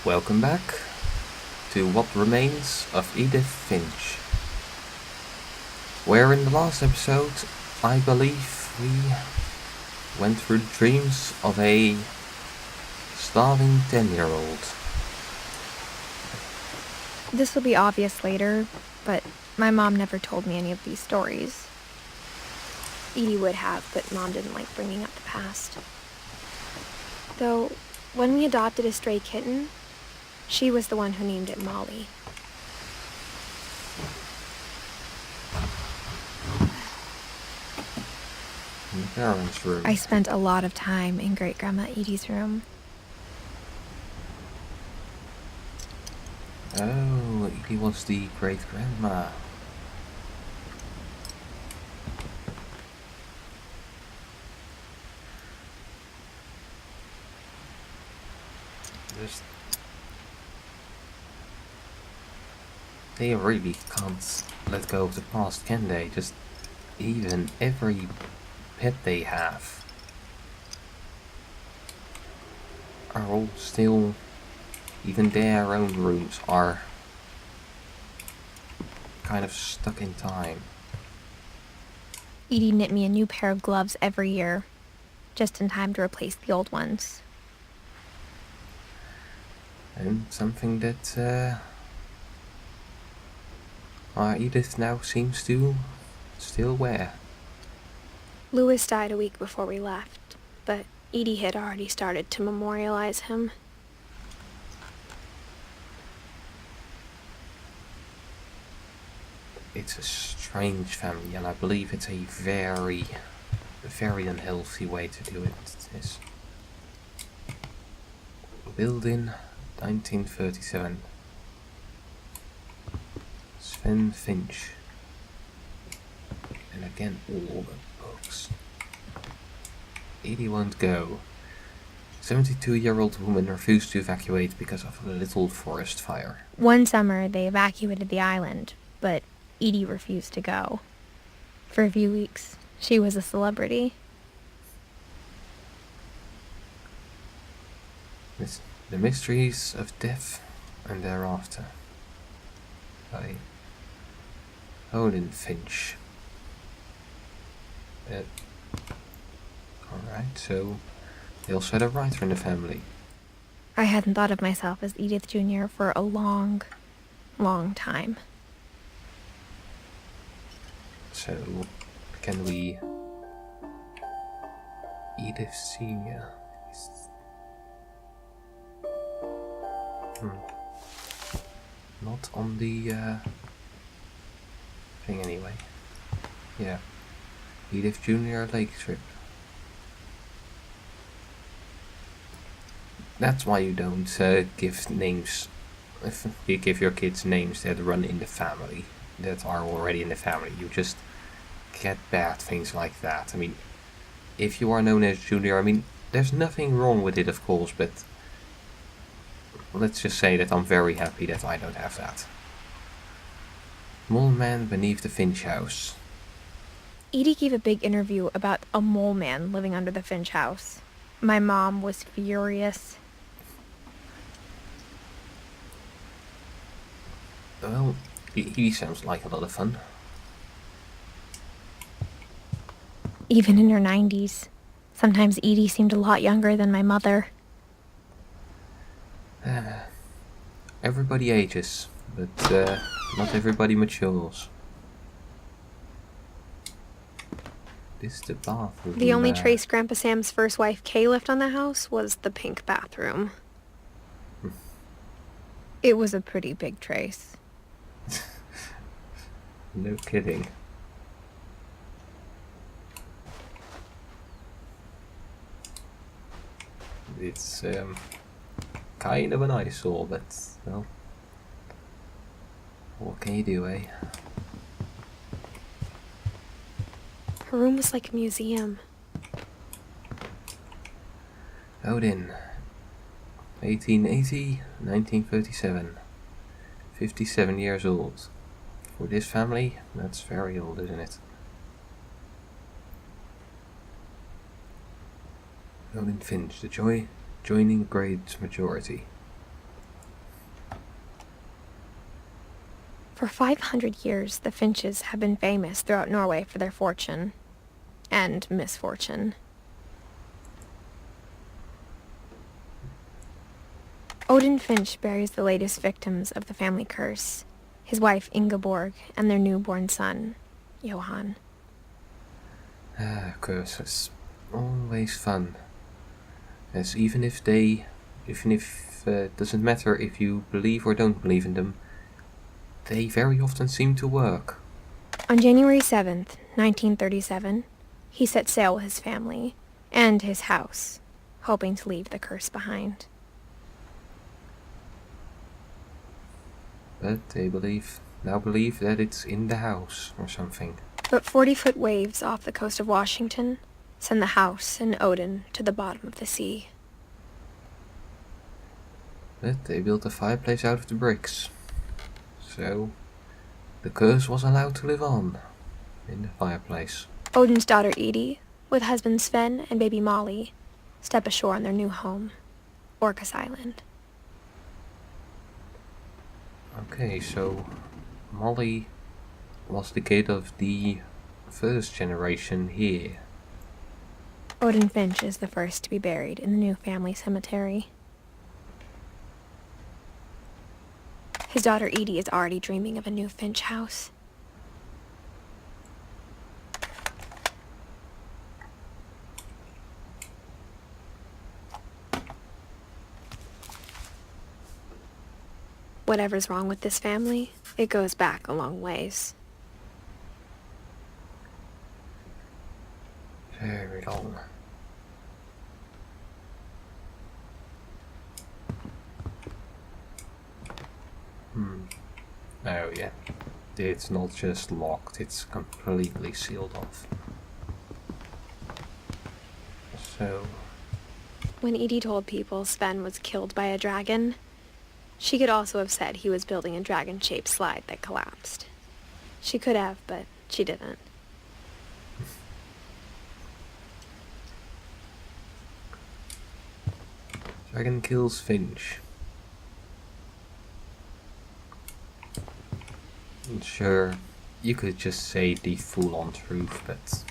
welcome back to What Remains of Edith Finch, where in the last episode, I believe we went through the dreams of a starving 10-year-old. This will be obvious later, but my mom never told me any of these stories. Edie would have, but Mom didn't like bringing up the past. Though, when we adopted a stray kitten, she was the one who named it Molly. In the parents' room. I spent a lot of time in Great-Grandma Edie's room. Oh, Edie was the great-grandma. They really can't let go of the past, can they? Just even every pet they have are all still, even their own rooms are kind of stuck in time. Edie knit me a new pair of gloves every year, just in time to replace the old ones. And something that Edith now seems to still wear. Louis died a week before we left, but Edie had already started to memorialize him. It's a strange family, and I believe it's a very, very unhealthy way to do it. It's built in 1937. Sven Finch. And again, all the books. 80 won't go. 72-year-old woman refused to evacuate because of a little forest fire. One summer, they evacuated the island, but Edie refused to go. For a few weeks, she was a celebrity. The Mysteries of Death and Thereafter by Odin Finch. Alright, so they also had a writer in the family. I hadn't thought of myself as Edith Jr. for a long, long time. So, can we... Edith Senior. Not on the thing anyway. Yeah. Edith Junior Lake Trip. That's why you don't give names. If you give your kids names that run in the family, that are already in the family, you just get bad things like that. I mean, if you are known as Junior, I mean, there's nothing wrong with it, of course, but let's just say that I'm very happy that I don't have that. Mole Man beneath the Finch house. Edie gave a big interview about a mole man living under the Finch house. My mom was furious. Well, he sounds like a lot of fun. Even in her 90s. Sometimes Edie seemed a lot younger than my mother. Everybody ages, but not everybody matures. This is the bathroom. The only trace Grandpa Sam's first wife, Kay, left on the house was the pink bathroom. It was a pretty big trace. No kidding. It's kind of an eyesore, but well, what can you do, eh? Her room was like a museum. Odin, 1880, 1937, 57 years old. For this family, that's very old, isn't it? Odin Finch, the joining great majority. For 500 years, the Finches have been famous throughout Norway for their fortune. And misfortune. Odin Finch buries the latest victims of the family curse, his wife Ingeborg and their newborn son, Johan. Curses. Always fun. As even if it doesn't matter if you believe or don't believe in them, they very often seem to work. On January 7th, 1937, he set sail with his family and his house, hoping to leave the curse behind. But they now believe that it's in the house or something. But 40-foot waves off the coast of Washington send the house and Odin to the bottom of the sea. But they built a fireplace out of the bricks. So the curse was allowed to live on in the fireplace. Odin's daughter Edie, with husband Sven and baby Molly, step ashore on their new home, Orcas Island. Okay, so Molly was the kid of the first generation here. Odin Finch is the first to be buried in the new family cemetery. His daughter Edie is already dreaming of a new Finch house. Whatever's wrong with this family, it goes back a long ways. Very long. Oh yeah. It's not just locked, it's completely sealed off. So... When Edie told people Sven was killed by a dragon, she could also have said he was building a dragon-shaped slide that collapsed. She could have, but she didn't. Dragon kills Finch. Sure, you could just say the full-on truth, but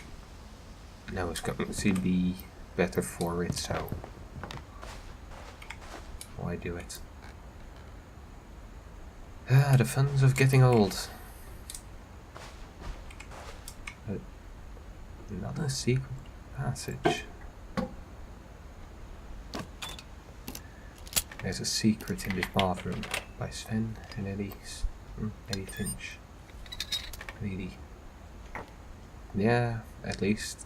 no, it's going to be better for it, so why do it? Ah, the funs of getting old. But not a secret passage. There's a secret in this bathroom by Sven and Eddie Finch. Really. Yeah, at least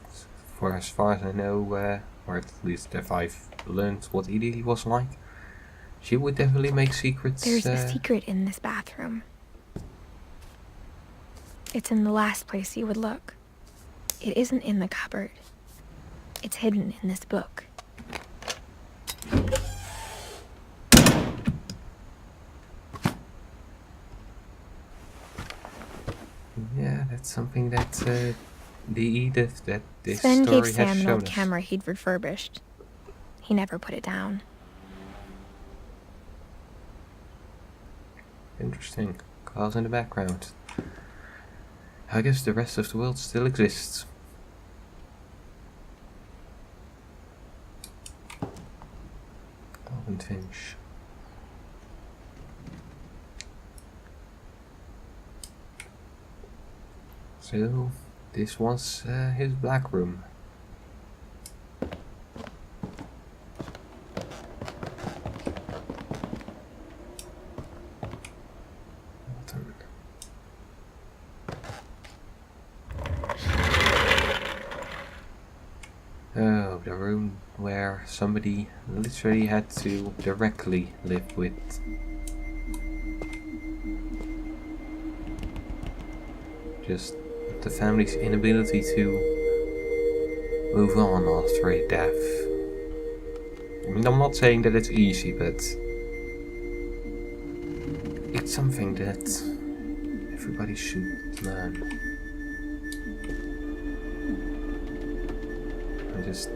for as far as I know, or at least if I've learned what Edie was like, she would definitely make secrets. There's a secret in this bathroom. It's in the last place you would look. It isn't in the cupboard. It's hidden in this book. Yeah, that's something that the Edith that this Sven story gave has Sam an shown old us. camera he'd refurbished. He never put it down. Interesting. Clouds in the background. I guess the rest of the world still exists. Odin Finch. So, this was his black room. Button. Oh, the room where somebody literally had to directly live with just the family's inability to move on after a death. I mean, I'm not saying that it's easy, but it's something that everybody should learn. I just...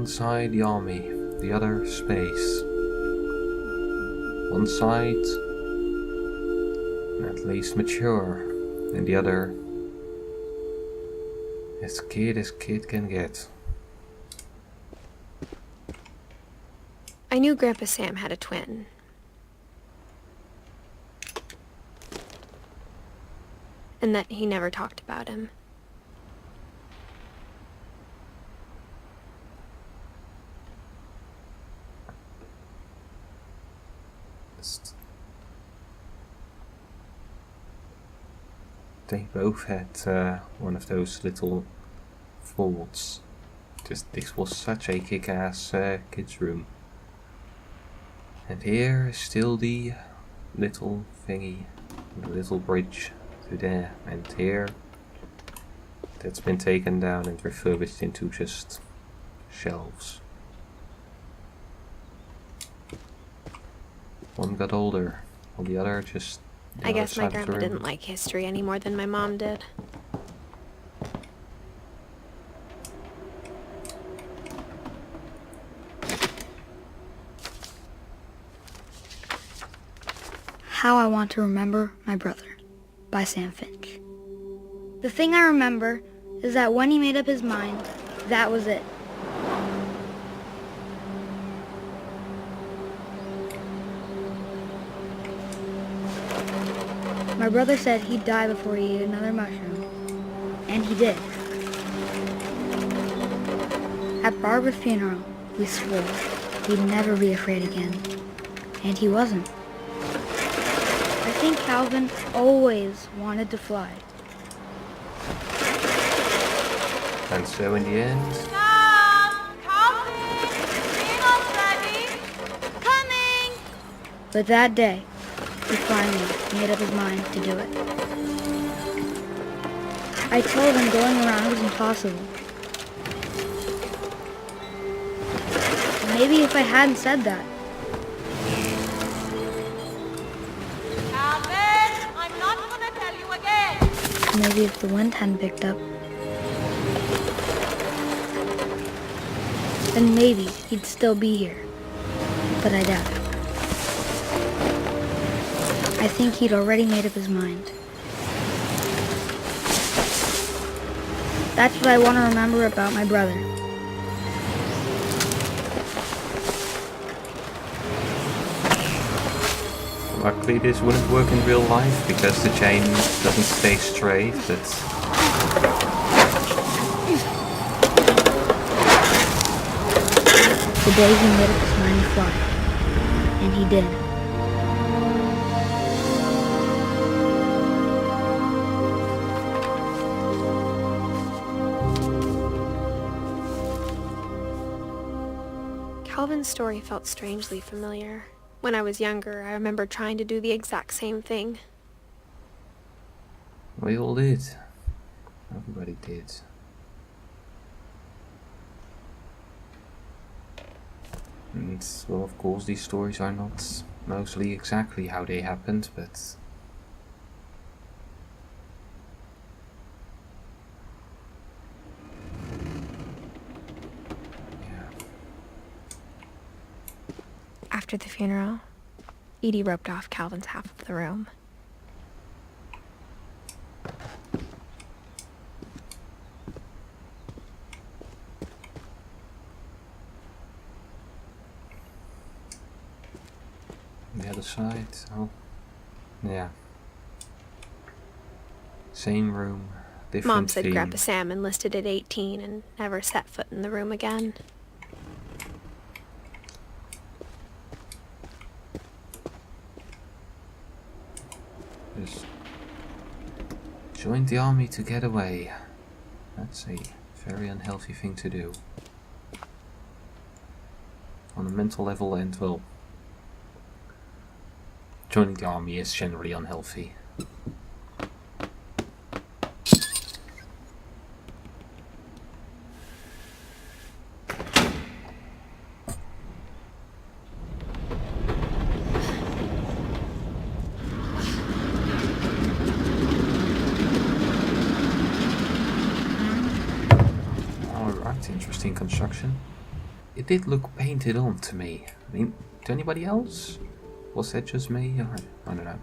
One side the army, the other space. One side at least mature, and the other as kid can get. I knew Grandpa Sam had a twin. And that he never talked about him. They both had one of those little vaults. This was such a kick-ass kids' room. And here is still the little thingy, the little bridge to there. And here, that's been taken down and refurbished into just shelves. One got older, while the other just... I guess my grandpa didn't like history any more than my mom did. How I Want to Remember My Brother by Sam Finch. The thing I remember is that when he made up his mind, that was it. My brother said he'd die before he ate another mushroom, and he did. At Barbara's funeral, we swore he'd never be afraid again, and he wasn't. I think Calvin always wanted to fly. And so in the end... Calvin! Dinner's ready! Coming! But that day, he finally made up his mind to do it. I told him going around was impossible. Maybe if I hadn't said that, Calvin, I'm not gonna tell you again. maybe if the wind hadn't picked up, then maybe he'd still be here. But I doubt it. I think he'd already made up his mind. That's what I want to remember about my brother. Luckily this wouldn't work in real life because the chain doesn't stay straight, but... The day he made up his mind to fly. And he did. Calvin's story felt strangely familiar. When I was younger, I remember trying to do the exact same thing. We all did. Everybody did. And, well, of course, these stories are not mostly exactly how they happened, but... After the funeral, Edie roped off Calvin's half of the room. The other side, oh, yeah. Same room, different Mom said theme. Grandpa Sam enlisted at 18 and never set foot in the room again. Just joined the army to get away. That's a very unhealthy thing to do. On a mental level and, well, joining the army is generally unhealthy. Alright, interesting construction. It did look painted on to me. I mean, to anybody else? Was that just me? Or, I don't know.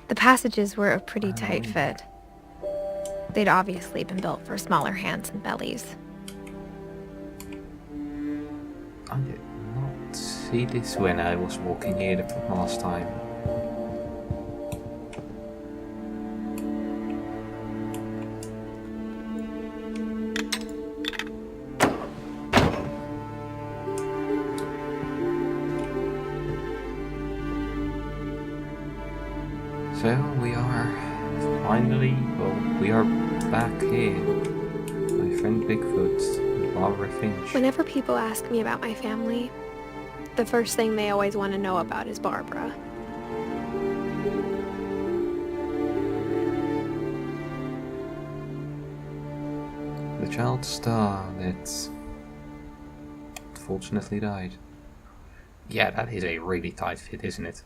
The passages were a pretty tight fit. They'd obviously been built for smaller hands and bellies. I did not see this when I was walking here the last time. So we are finally, we are back here. My friend Bigfoot, Barbara Finch. Whenever people ask me about my family, the first thing they always want to know about is Barbara. The child star that unfortunately died. Yeah, that is a really tight fit, isn't it?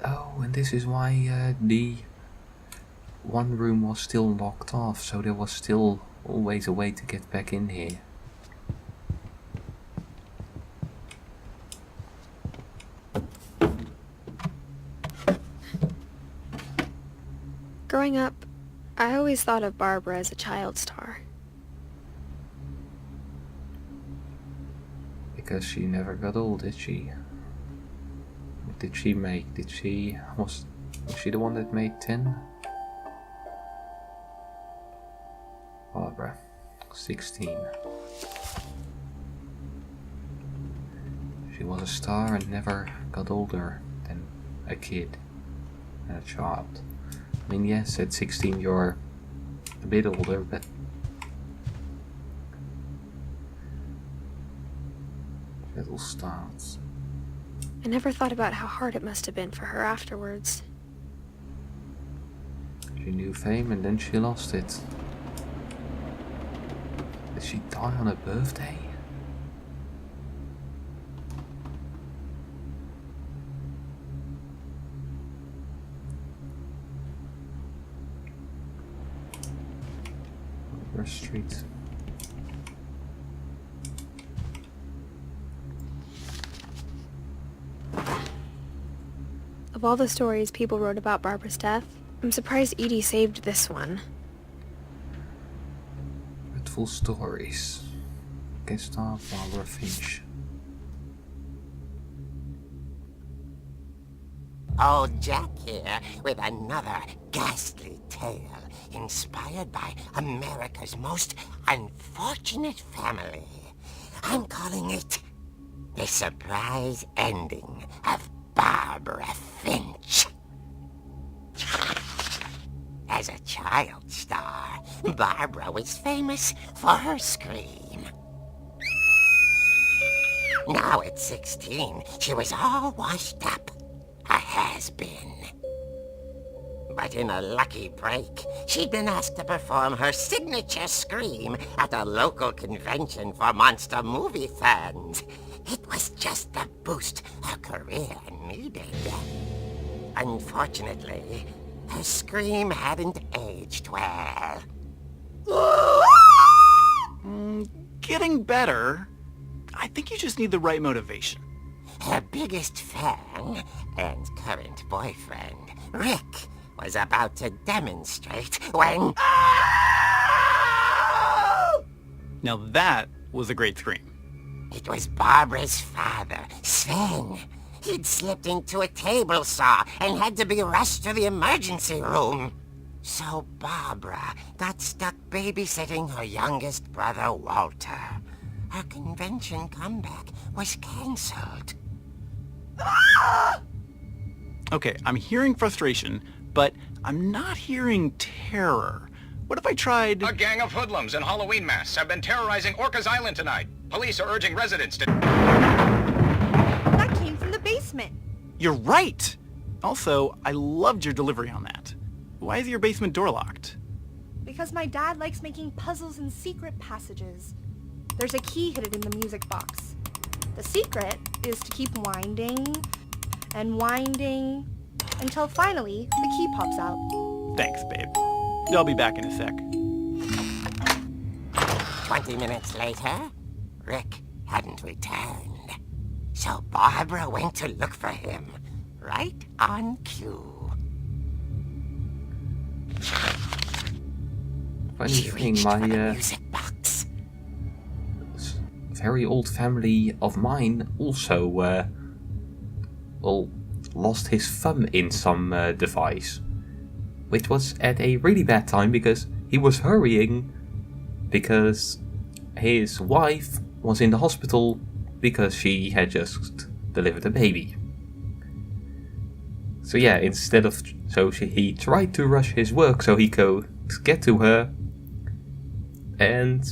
Oh, and this is why the one room was still locked off, so there was still always a way to get back in here. Growing up, I always thought of Barbara as a child star. Because she never got old, did she? What did she make? Was she the one that made 10? Barbara, 16. She was a star and never got older than a kid and a child. I mean, yes, at 16 you're a bit older, but it all starts. I never thought about how hard it must have been for her afterwards. She knew fame and then she lost it. Did she die on her birthday? River Street. Of all the stories people wrote about Barbara's death, I'm surprised Edie saved this one. Dreadful Stories. Guest star Barbara Finch. Old Jack here with another ghastly tale inspired by America's most unfortunate family. I'm calling it The Surprise Ending of Barbara Finch. As a child star, Barbara was famous for her scream. Now at 16, she was all washed up. A has-been. But in a lucky break, she'd been asked to perform her signature scream at a local convention for monster movie fans. It was just the boost her career needed. Unfortunately, her scream hadn't aged well. Getting better. I think you just need the right motivation. Her biggest fan and current boyfriend, Rick, was about to demonstrate when... Now that was a great scream. It was Barbara's father, Sven. He'd slipped into a table saw and had to be rushed to the emergency room. So Barbara got stuck babysitting her youngest brother, Walter. Her convention comeback was cancelled. Okay, I'm hearing frustration, but I'm not hearing terror. What if I tried... A gang of hoodlums in Halloween masks have been terrorizing Orcas Island tonight. Police are urging residents to... That came from the basement. You're right! Also, I loved your delivery on that. Why is your basement door locked? Because my dad likes making puzzles and secret passages. There's a key hidden in the music box. The secret is to keep winding and winding until finally the key pops out. Thanks, babe. I'll be back in a sec. 20 minutes later, Rick hadn't returned. So Barbara went to look for him, right on cue. Funny She thing, reached for the my music box. very old family of mine also, well, lost his thumb in some device. Which was at a really bad time because he was hurrying because his wife was in the hospital because she had just delivered a baby. So yeah, he tried to rush his work so he could get to her, and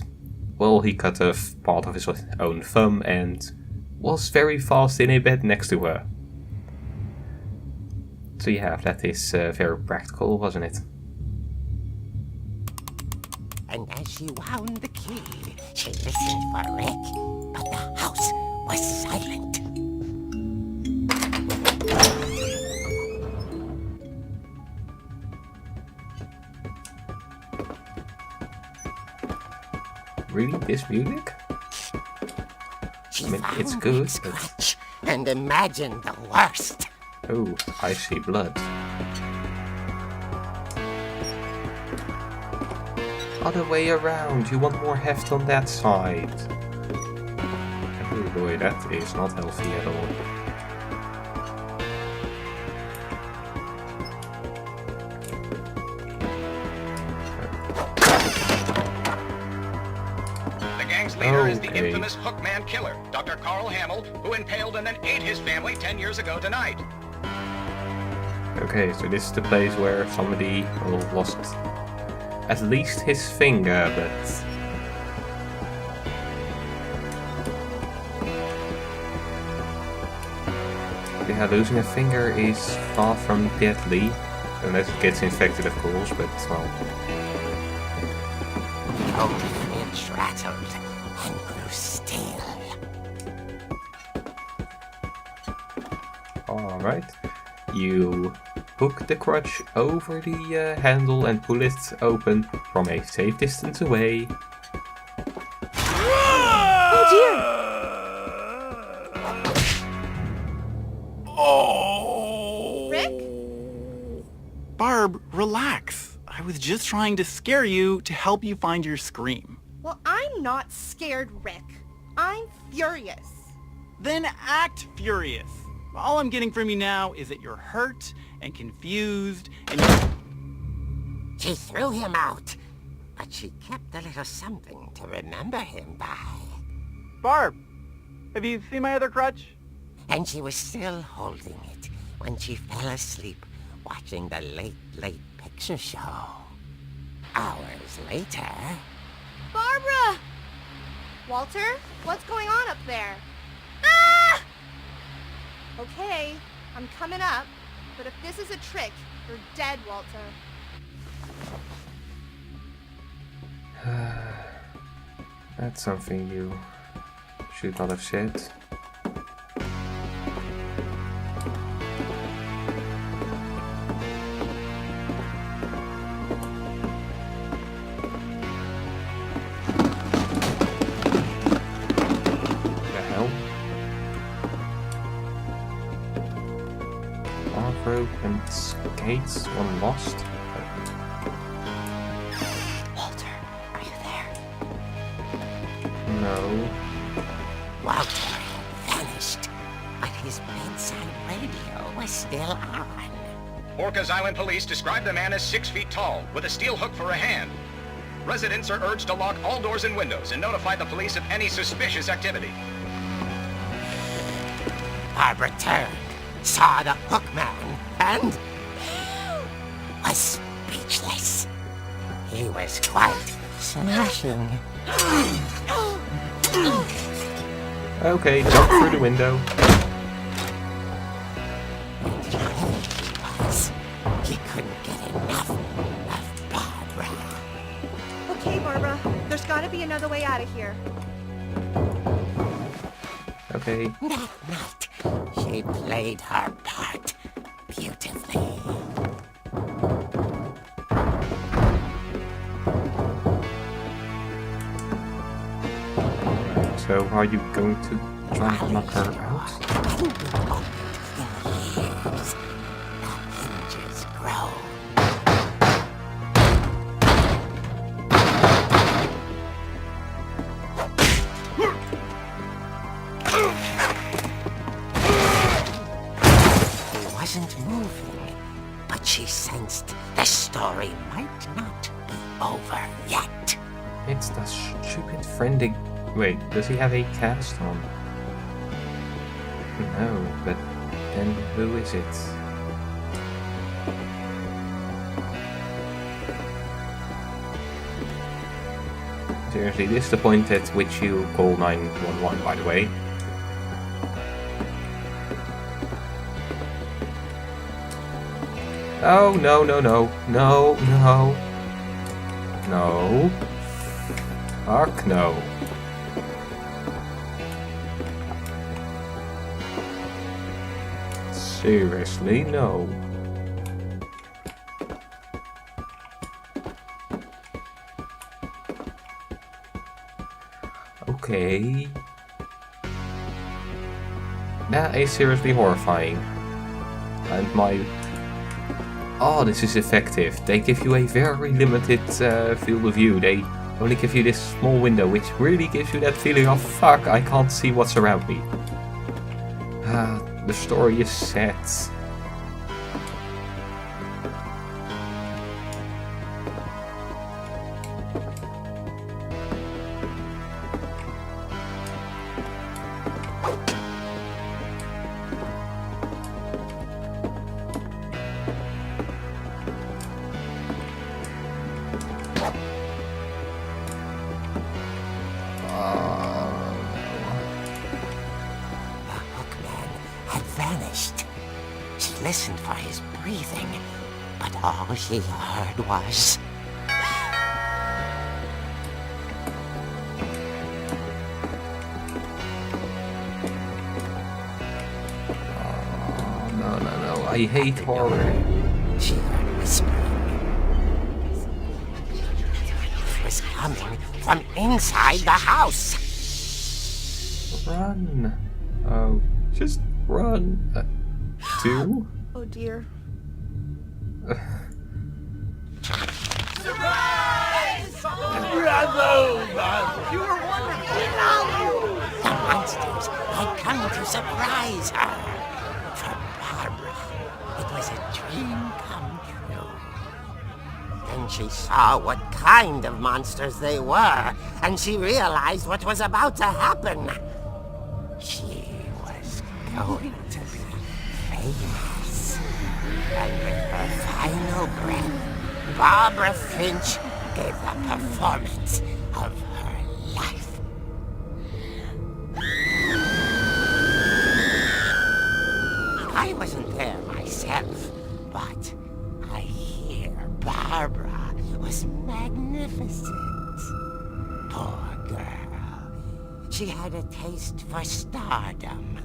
well, he cut off part of his own thumb and was very fast in a bed next to her. So yeah, that is very practical, wasn't it? And as she wound the key, she listened for Rick, but the house was silent. Really, this music? She I mean, found it's good, Rick's but- crutch and imagined the worst. Oh, I see blood. Other way around, you want more heft on that side. Oh boy, that is not healthy at all. The gang's leader is the Okay. infamous Hookman killer, Dr. Carl Hamill, who impaled and then ate his family 10 years ago tonight. Okay, so this is the place where somebody lost at least his finger, but... Yeah, losing a finger is far from deadly, unless it gets infected, of course, but, well... Old Finch rattled and grew still. Alright. You hook the crutch over the handle and pull it open from a safe distance away. Oh dear! Oh! Rick? Barb, relax. I was just trying to scare you to help you find your scream. Well, I'm not scared, Rick. I'm furious. Then act furious. All I'm getting from you now is that you're hurt and confused and She threw him out, but she kept a little something to remember him by. Barb, have you seen my other crutch? And she was still holding it when she fell asleep watching the late picture show. Hours later... Barbara! Walter, what's going on up there? Ah! Okay, I'm coming up, but if this is a trick, you're dead, Walter. That's something you should not have said. The hell? Broken skates, one lost. Walter, are you there? No. Walter had vanished, but his bedside radio was still on. Orcas Island police describe the man as 6 feet tall, with a steel hook for a hand. Residents are urged to lock all doors and windows and notify the police of any suspicious activity. Barbara turned, saw the hook man, and was speechless. He was quite smashing. Okay, jump through the window. He couldn't get enough of Barbara. Okay, Barbara, there's gotta be another way out of here. Okay. That night, she played her part beautifully. So are you going to try and knock her out? Hinges grow. He wasn't moving, but she sensed the story might not be over yet. It's that stupid friendly... Wait, does he have a cast on? No, but then who is it? Seriously, this is the point at which you call 911, by the way. Oh, no, no, no, no, no. No. Fuck no. Seriously, no. Okay. That is seriously horrifying. And my... Oh, this is effective. They give you a very limited field of view. They only give you this small window, which really gives you that feeling of, fuck, I can't see what's around me. The story is set. She listened for his breathing, but all she heard was... Oh, no, no, no. I hate horror. She heard whispering. It was coming from inside the house. Run. Oh, just run. Two? Oh dear. The monsters had come to surprise her. For Barbara, it was a dream come true. Then she saw what kind of monsters they were, and she realized what was about to happen. She was going to be famous. And with her final breath, Barbara Finch gave the performance of her life. I wasn't there myself, but I hear Barbara was magnificent. Poor girl. She had a taste for stardom.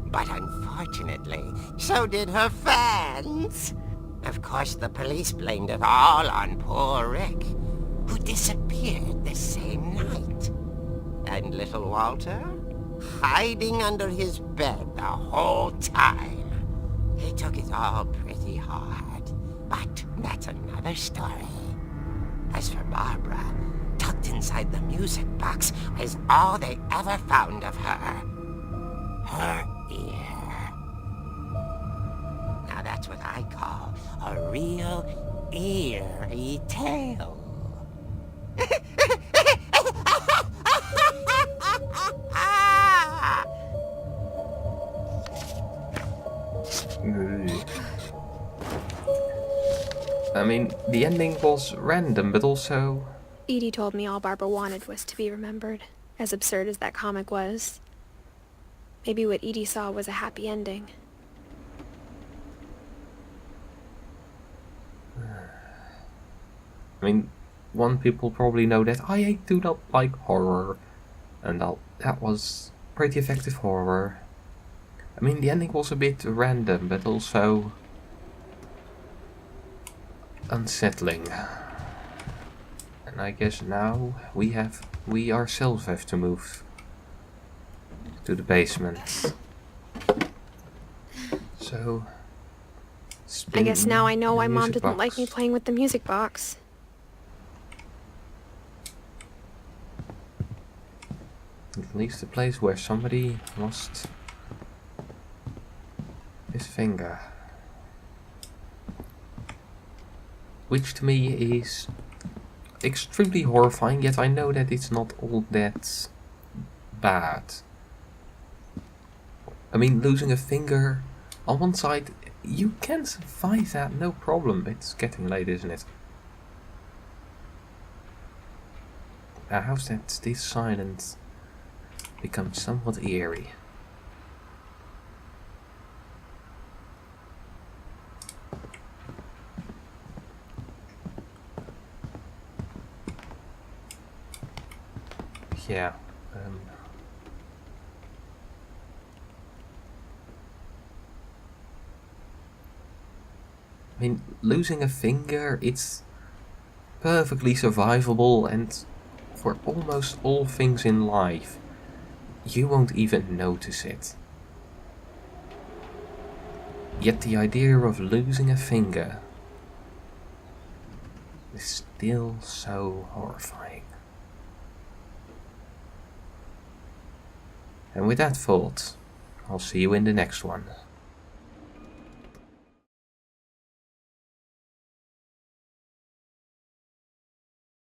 But unfortunately, so did her fans. Of course, the police blamed it all on poor Rick, who disappeared the same night. And little Walter, hiding under his bed the whole time. He took it all pretty hard, but that's another story. As for Barbara, tucked inside the music box is all they ever found of her. Her ear. Now that's what I call a real eerie tale. I mean, the ending was random, but also... Edie told me all Barbara wanted was to be remembered, as absurd as that comic was. Maybe what Edie saw was a happy ending. I mean, one people probably know that I do not like horror, and that was pretty effective horror. I mean, the ending was a bit random, but also unsettling. And I guess now we ourselves have to move to the basement. So, I guess now I know spin why the Mom music didn't like me box. playing with the music box. It leaves the place where somebody lost his finger. Which to me is extremely horrifying, yet I know that it's not all that bad. I mean, losing a finger, on one side, you can survive that, no problem. It's getting late, isn't it? How's that this silence becomes somewhat eerie? Yeah. I mean, losing a finger, it's perfectly survivable, and for almost all things in life, you won't even notice it. Yet the idea of losing a finger is still so horrifying. And with that thought, I'll see you in the next one.